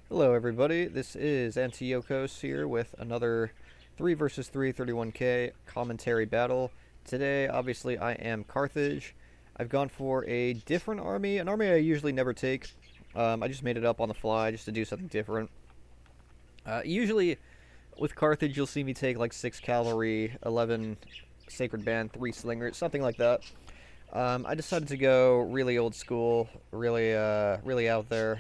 Hello everybody, this is Antiochos here with another 3 versus 3 31k commentary battle. Today, obviously, I am Carthage. I've gone for a different army, an army I usually never take. I just made it up on the fly just to do something different. Usually, with Carthage, you'll see me take like 6 cavalry, 11 sacred band, 3 slingers, something like that. I decided to go really old school, really out there,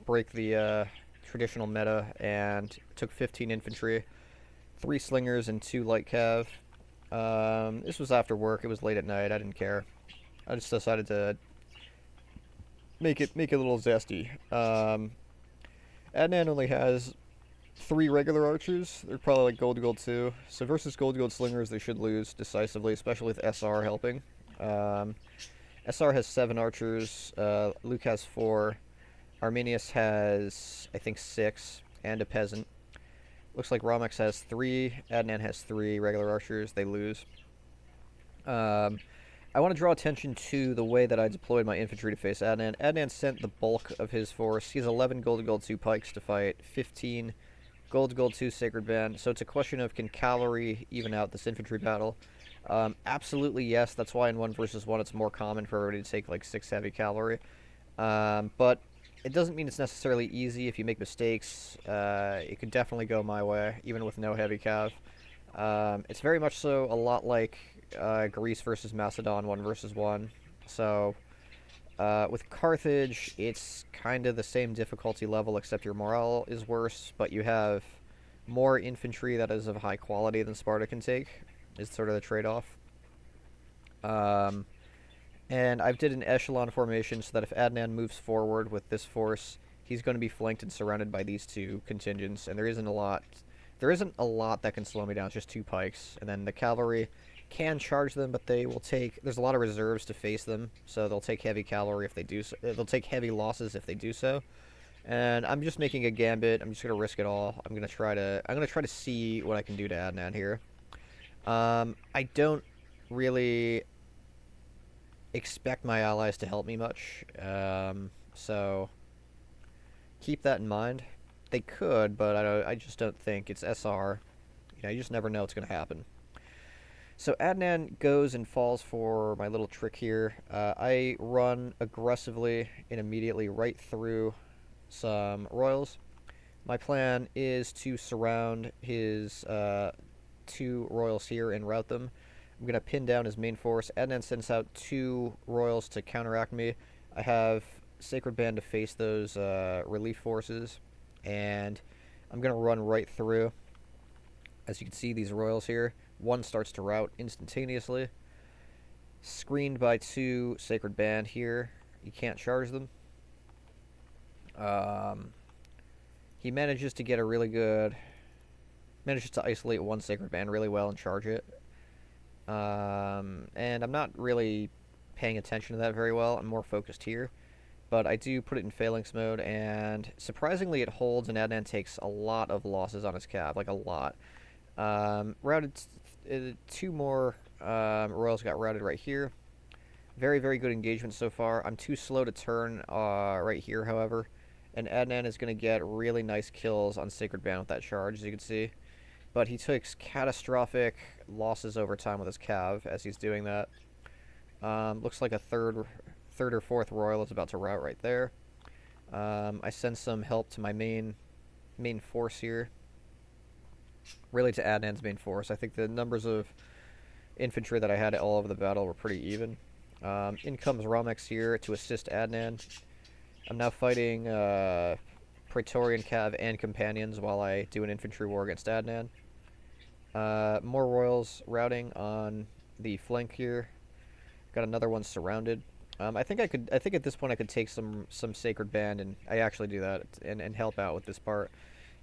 break the traditional meta, and took 15 infantry, 3 slingers, and 2 light cav. This was after work. It was late at night. I didn't care. I just decided to make it a little zesty. Adnan only has 3 regular archers. They're probably like gold too. So versus gold slingers, they should lose decisively, especially with SR helping. Um, SR has 7 archers. Luke has 4. ArminiuS has, I think, 6, and a peasant. Looks like Romex has 3. Adnan has 3 regular archers. They lose. I want to draw attention to the way that I deployed my infantry to face Adnan. Adnan sent the bulk of his force. He has 11 gold 2 pikes to fight, 15 gold 2 sacred band. So it's a question of, can cavalry even out this infantry battle? Absolutely yes. That's why in 1 versus 1 it's more common for everybody to take like 6 heavy cavalry. But it doesn't mean it's necessarily easy. If you make mistakes, it could definitely go my way, even with no heavy cav. It's very much so a lot like Greece versus Macedon 1 versus 1. So with Carthage, it's kind of the same difficulty level, except your morale is worse, but you have more infantry that is of high quality than Sparta can take, is sort of the trade-off. And I've did an echelon formation so that if Adnan moves forward with this force, he's going to be flanked and surrounded by these 2 contingents, and there isn't a lot that can slow me down. It's just 2 pikes, and then the cavalry can charge them, but they will take, there's a lot of reserves to face them, so they'll take heavy cavalry if they do so. They'll take heavy losses if they do so. And I'm just making a gambit. I'm just going to risk it all. I'm going to try to see what I can do to Adnan here. I don't really expect my allies to help me much, so keep that in mind. They could, but I just don't think. It's SR. You just never know what's going to happen. So Adnan goes and falls for my little trick here. I run aggressively and immediately right through some royals. My plan is to surround his 2 royals here and rout them. I'm going to pin down his main force. Adnan sends out 2 royals to counteract me. I have Sacred Band to face those relief forces, and I'm going to run right through. As you can see, these royals here, 1 starts to rout instantaneously. Screened by 2 Sacred Band here. You can't charge them. He manages to get a really good... manages to isolate 1 Sacred Band really well and charge it. And I'm not really paying attention to that very well. I'm more focused here. But I do put it in phalanx mode, and surprisingly it holds, and Adnan takes a lot of losses on his cav, like a lot. Routed 2 more royals got routed right here. Very, very good engagement so far. I'm too slow to turn right here, however. And Adnan is going to get really nice kills on Sacred Band with that charge, as you can see. But he takes catastrophic losses over time with his cav as he's doing that. Looks like a third or fourth royal is about to rout right there. I send some help to my main force here. Really to Adnan's main force. I think the numbers of infantry that I had all over the battle were pretty even. In comes Romex here to assist Adnan. I'm now fighting Praetorian Cav and Companions while I do an infantry war against Adnan. More royals routing on the flank here. Got another one surrounded. I think at this point I could take some Sacred Band, and I actually do that and help out with this part,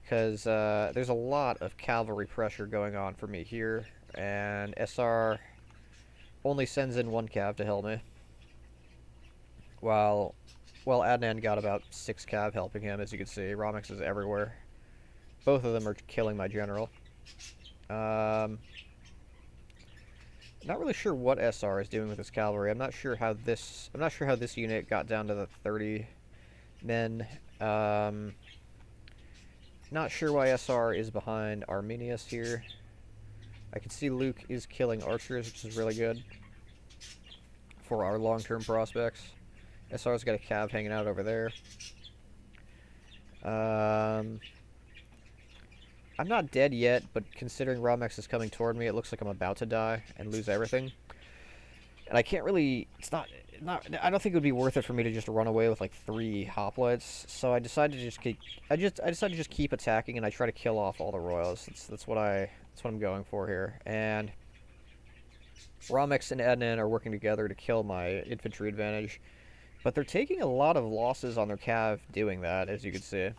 because there's a lot of cavalry pressure going on for me here, and SR only sends in 1 cav to help me, while Adnan got about 6 cav helping him. As you can see, Romex is everywhere. Both of them are killing my general. Not really sure what SR is doing with his cavalry. I'm not sure how this unit got down to the 30 men. Not sure why SR is behind ArminiuS here. I can see Luke is killing archers, which is really good for our long-term prospects. SR's got a cav hanging out over there. I'm not dead yet, but considering Romex is coming toward me, it looks like I'm about to die and lose everything. And I can't really... I don't think it would be worth it for me to just run away with like 3 hoplites. So I decided to just keep... I decided to just keep attacking, and I try to kill off all the royals. That's what I'm going for here. And Romex and Adnan are working together to kill my infantry advantage. But they're taking a lot of losses on their cav doing that, as you can see.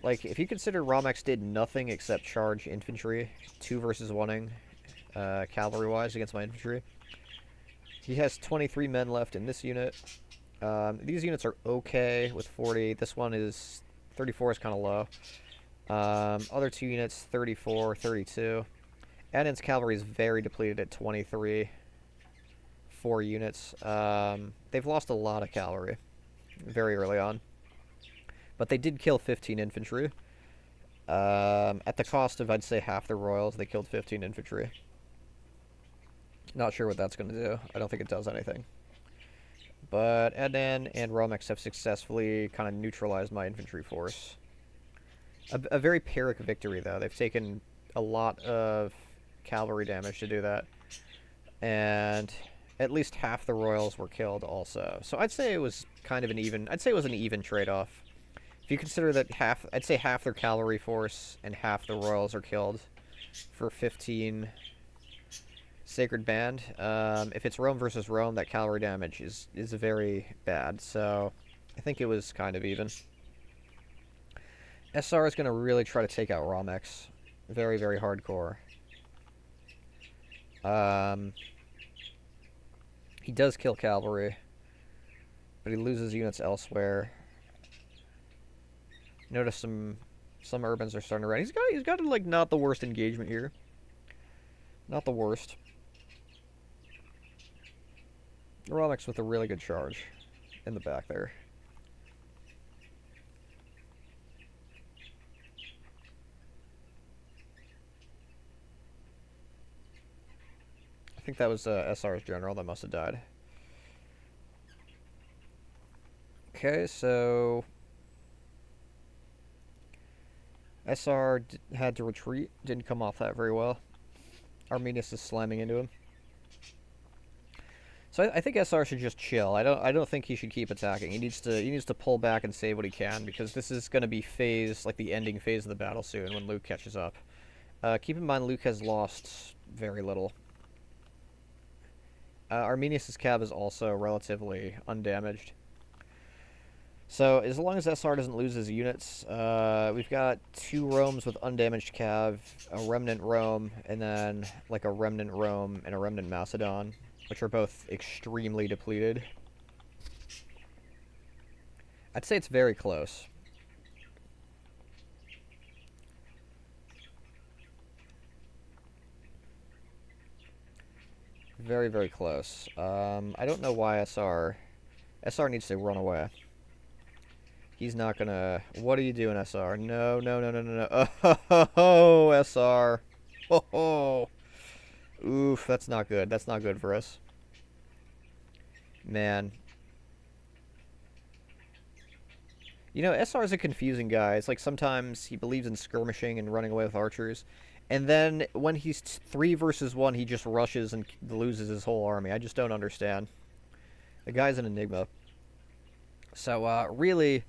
Like, if you consider Romex did nothing except charge infantry, 2 versus 1ing, cavalry-wise against my infantry. He has 23 men left in this unit. These units are okay with 40. This one is... 34 is kind of low. Other 2 units, 34, 32. Adnan's cavalry is very depleted at 23. 4 units. They've lost a lot of cavalry very early on. But they did kill 15 infantry. At the cost of, I'd say, half the royals, they killed 15 infantry. Not sure what that's going to do. I don't think it does anything. But Adnan and Romex have successfully kind of neutralized my infantry force. A very Pyrrhic victory, though. They've taken a lot of cavalry damage to do that. And at least half the royals were killed also. So I'd say it was kind of an even... I'd say it was an even trade-off. If you consider that I'd say half their cavalry force and half the royals are killed for 15... Sacred Band. If it's Rome versus Rome, that cavalry damage is very bad, so I think it was kind of even. SR is going to really try to take out Romex. Very, very hardcore. He does kill cavalry, but he loses units elsewhere. Notice some urbans are starting to run. He's got like not the worst engagement here. Not the worst. Romex with a really good charge in the back there. I think that was SR's general that must have died. Okay, so SR had to retreat. Didn't come off that very well. ArminiuS is slamming into him. So I think SR should just chill. I don't think he should keep attacking. He needs to pull back and save what he can, because this is going to be like the ending phase of the battle soon when Luke catches up. Keep in mind Luke has lost very little. Arminius' cav is also relatively undamaged. So as long as SR doesn't lose his units, we've got 2 Romes with undamaged cav, a remnant Rome, and then like a remnant Rome and a remnant Macedon, which are both extremely depleted. I'd say it's very close. Very, very close. I don't know why SR needs to run away. He's not gonna... What are you doing, SR? No, no, no, no, no, no. Oh, SR. Oh. Oof, that's not good. That's not good for us. Man. You know, SR is a confusing guy. It's like sometimes he believes in skirmishing and running away with archers, and then when he's 3 versus 1, he just rushes and loses his whole army. I just don't understand. The guy's an enigma. So, really,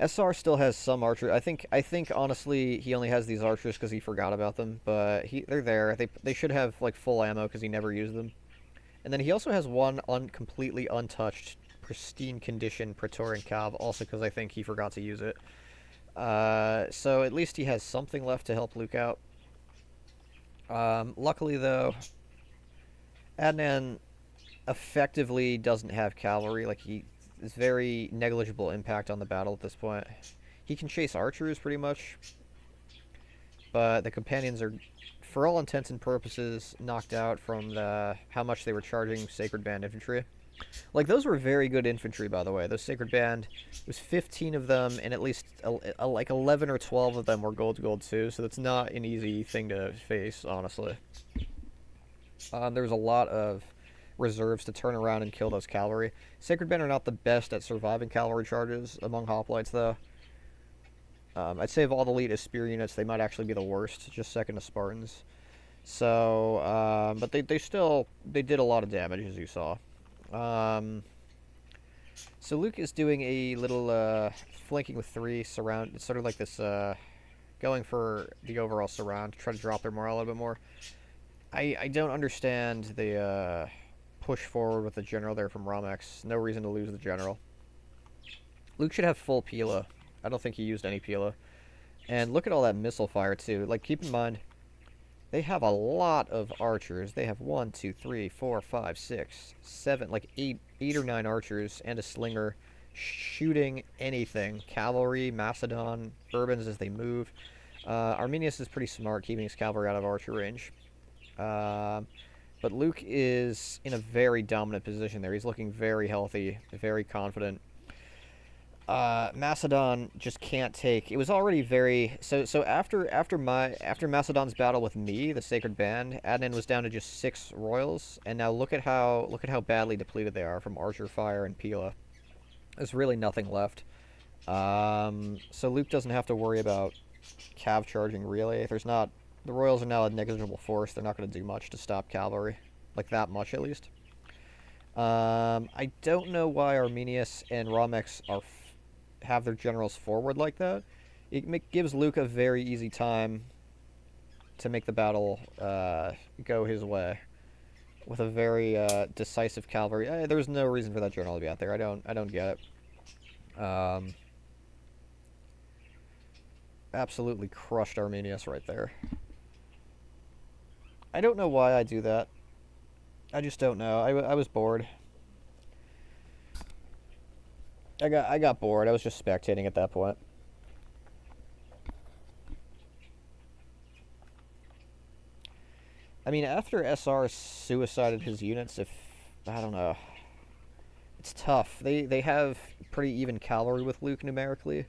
SR still has some archers. I think honestly, he only has these archers because he forgot about them, but they're there. They should have, like, full ammo because he never used them. And then he also has one completely untouched, pristine condition Praetorian Cav, also because I think he forgot to use it. So at least he has something left to help Luke out. Luckily, though, Adnan effectively doesn't have cavalry. Like, he is very negligible impact on the battle at this point. He can chase archers, pretty much. But the companions are, for all intents and purposes, knocked out from how much they were charging Sacred Band infantry. Like, those were very good infantry, by the way. Those Sacred Band, it was 15 of them, and at least like 11 or 12 of them were gold too, so that's not an easy thing to face, honestly. There was a lot of reserves to turn around and kill those cavalry. Sacred Band are not the best at surviving cavalry charges among hoplites, though. I'd say of all the elite spear units, they might actually be the worst, just second to Spartans. So, but they did a lot of damage, as you saw. So Luke is doing a little flanking with 3 surround. It's sort of like this, going for the overall surround to try to drop their morale a little bit more. I don't understand the push forward with the general there from Romex. No reason to lose the general. Luke should have full Pila. I don't think he used any Pila. And look at all that missile fire too. Like, keep in mind, they have a lot of archers. They have 1, 2, 3, 4, 5, 6, 7, like 8 or 9 archers and a slinger shooting anything. Cavalry, Macedon, Urbans as they move. ArminiuS is pretty smart, keeping his cavalry out of archer range. But Luke is in a very dominant position there. He's looking very healthy, very confident. Macedon just can't take. It was already very so after Macedon's battle with me, the Sacred Band, Adnan was down to just 6 royals, and now look at how badly depleted they are from archer fire and Pila. There's really nothing left. So Luke doesn't have to worry about cav charging really. The royals are now a negligible force. They're not going to do much to stop cavalry, like that much at least. I don't know why ArminiuS and Romex have their generals forward like that. It gives Luke a very easy time to make the battle go his way with a very decisive cavalry. There's no reason for that general to be out there. I don't get it. Absolutely crushed ArminiuS right there. I don't know why I do that. I just don't know. I was bored. I got bored. I was just spectating at that point. I mean, after SR suicided his units, I don't know. It's tough. They have pretty even cavalry with Luke numerically,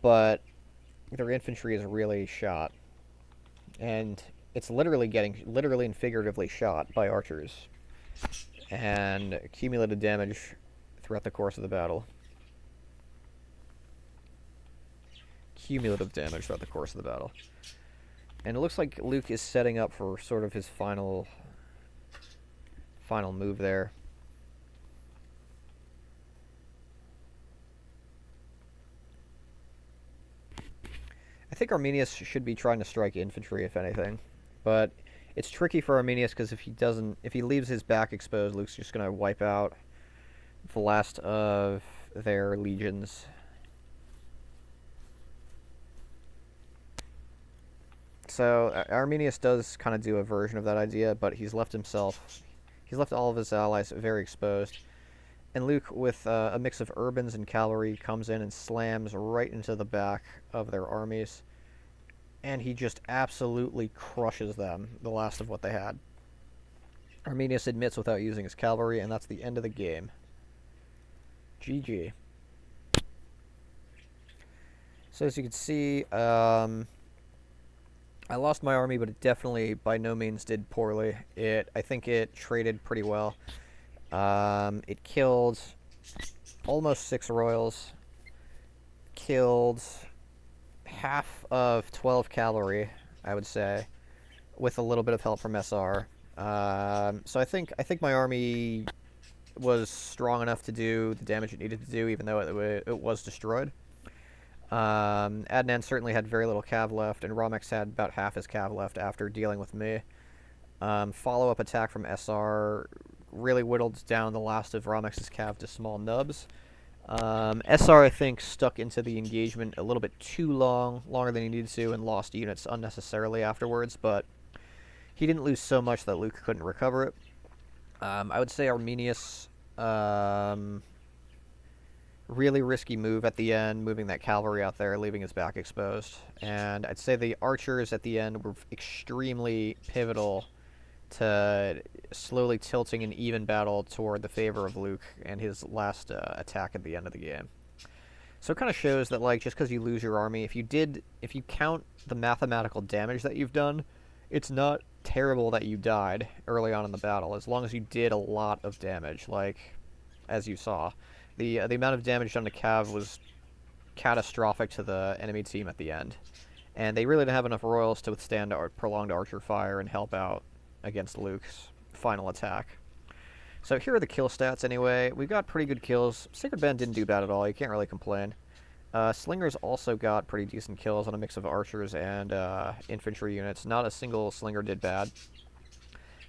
but their infantry is really shot. And it's literally and figuratively shot by archers. And accumulated damage throughout the course of the battle. Cumulative damage throughout the course of the battle. And it looks like Luke is setting up for sort of his final move there. I think ArminiuS should be trying to strike infantry, if anything. But it's tricky for ArminiuS because if he leaves his back exposed, Luke's just going to wipe out the last of their legions. So ArminiuS does kind of do a version of that idea, but he's left all of his allies very exposed. And Luke, with a mix of urbans and cavalry, comes in and slams right into the back of their armies. And he just absolutely crushes them, the last of what they had. ArminiuS admits without using his cavalry, and that's the end of the game. GG. So as you can see, I lost my army, but it definitely by no means did poorly. I think it traded pretty well. It killed almost 6 royals, killed half of 12 cavalry, I would say, with a little bit of help from SR. So I think my army was strong enough to do the damage it needed to do, even though it was destroyed. Adnan certainly had very little cav left, and Romex had about half his cav left after dealing with me. Follow-up attack from SR really whittled down the last of Romex's cav to small nubs. SR, I think, stuck into the engagement a little bit too longer than he needed to, and lost units unnecessarily afterwards, but he didn't lose so much that Luke couldn't recover it. I would say ArminiuS, really risky move at the end, moving that cavalry out there, leaving his back exposed. And I'd say the archers at the end were extremely pivotal to slowly tilting an even battle toward the favor of Luke and his last attack at the end of the game. So it kind of shows that, like, just because you lose your army, if you count the mathematical damage that you've done, it's not terrible that you died early on in the battle, as long as you did a lot of damage, like, as you saw. The amount of damage done to Cav was catastrophic to the enemy team at the end. And they really didn't have enough royals to withstand prolonged archer fire and help out against Luke's final attack. So here are the kill stats anyway. We got pretty good kills. Sacred Band didn't do bad at all. You can't really complain. Slingers also got pretty decent kills on a mix of archers and infantry units. Not a single slinger did bad.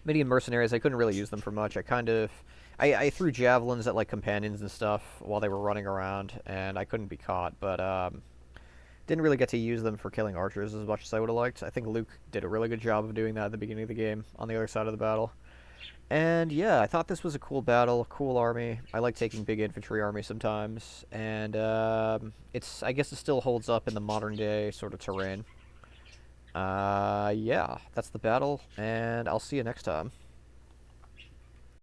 Median mercenaries, I couldn't really use them for much. I threw javelins at, like, companions and stuff while they were running around, and I couldn't be caught, but didn't really get to use them for killing archers as much as I would have liked. I think Luke did a really good job of doing that at the beginning of the game on the other side of the battle. And yeah, I thought this was a cool battle, cool army. I like taking big infantry armies sometimes, and I guess it still holds up in the modern day sort of terrain. Yeah, that's the battle, and I'll see you next time.